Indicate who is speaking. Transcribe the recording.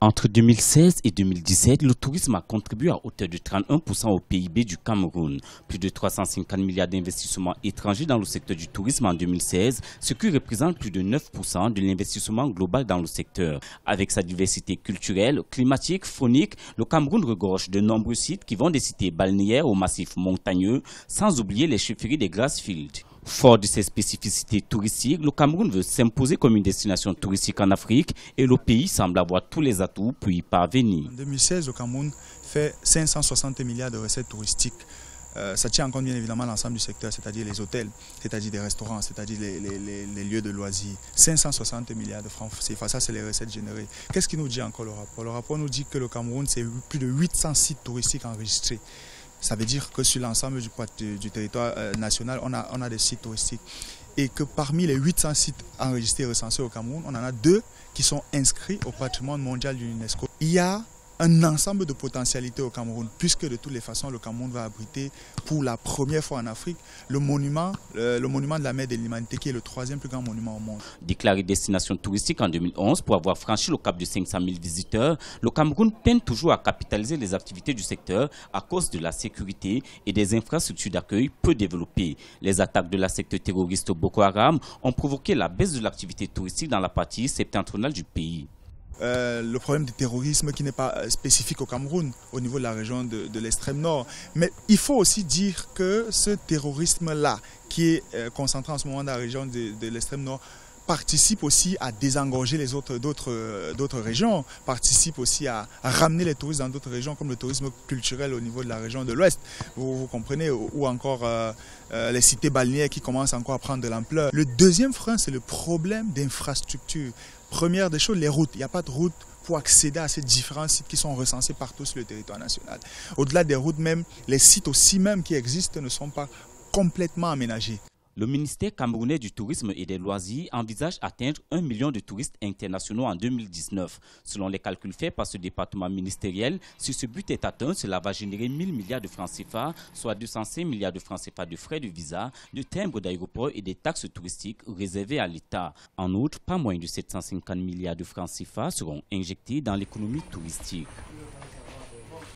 Speaker 1: Entre 2016 et 2017, le tourisme a contribué à hauteur de 31% au PIB du Cameroun. Plus de 350 milliards d'investissements étrangers dans le secteur du tourisme en 2016, ce qui représente plus de 9% de l'investissement global dans le secteur. Avec sa diversité culturelle, climatique, faunique, le Cameroun regorge de nombreux sites qui vont des cités balnéaires aux massifs montagneux, sans oublier les chefferies des Grassfields. Fort de ses spécificités touristiques, le Cameroun veut s'imposer comme une destination touristique en Afrique et le pays semble avoir tous les atouts pour y parvenir.
Speaker 2: En 2016, le Cameroun fait 560 milliards de recettes touristiques. Ça tient en compte bien évidemment l'ensemble du secteur, c'est-à-dire les hôtels, c'est-à-dire des restaurants, c'est-à-dire les lieux de loisirs. 560 milliards de francs CFA, ça c'est les recettes générées. Qu'est-ce qui nous dit encore le rapport? Le rapport nous dit que le Cameroun, c'est plus de 800 sites touristiques enregistrés. Ça veut dire que sur l'ensemble du territoire national, on a des sites touristiques. Et que parmi les 800 sites enregistrés et recensés au Cameroun, on en a 2 qui sont inscrits au patrimoine mondial de l'UNESCO. Il y a un ensemble de potentialités au Cameroun, puisque de toutes les façons, le Cameroun va abriter pour la première fois en Afrique le monument de la mer de l'humanité, qui est le 3e plus grand monument au monde.
Speaker 1: Déclaré destination touristique en 2011 pour avoir franchi le cap de 500 000 visiteurs, le Cameroun peine toujours à capitaliser les activités du secteur à cause de la sécurité et des infrastructures d'accueil peu développées. Les attaques de la secte terroriste Boko Haram ont provoqué la baisse de l'activité touristique dans la partie septentrionale du pays.
Speaker 2: Le problème du terrorisme qui n'est pas spécifique au Cameroun, au niveau de la région de l'extrême nord. Mais il faut aussi dire que ce terrorisme-là, qui est concentré en ce moment dans la région de l'extrême nord, participe aussi à désengorger les d'autres régions, participe aussi à ramener les touristes dans d'autres régions, comme le tourisme culturel au niveau de la région de l'Ouest, vous comprenez, ou encore les cités balnéaires qui commencent encore à prendre de l'ampleur. Le deuxième frein, c'est le problème d'infrastructure. Première des choses, les routes. Il n'y a pas de route pour accéder à ces différents sites qui sont recensés partout sur le territoire national. Au-delà des routes même, les sites aussi même qui existent ne sont pas complètement aménagés.
Speaker 1: Le ministère camerounais du tourisme et des loisirs envisage atteindre 1 million de touristes internationaux en 2019. Selon les calculs faits par ce département ministériel, si ce but est atteint, cela va générer 1 000 milliards de francs CFA, soit 205 milliards de francs CFA de frais de visa, de timbres d'aéroport et des taxes touristiques réservées à l'État. En outre, pas moins de 750 milliards de francs CFA seront injectés dans l'économie touristique.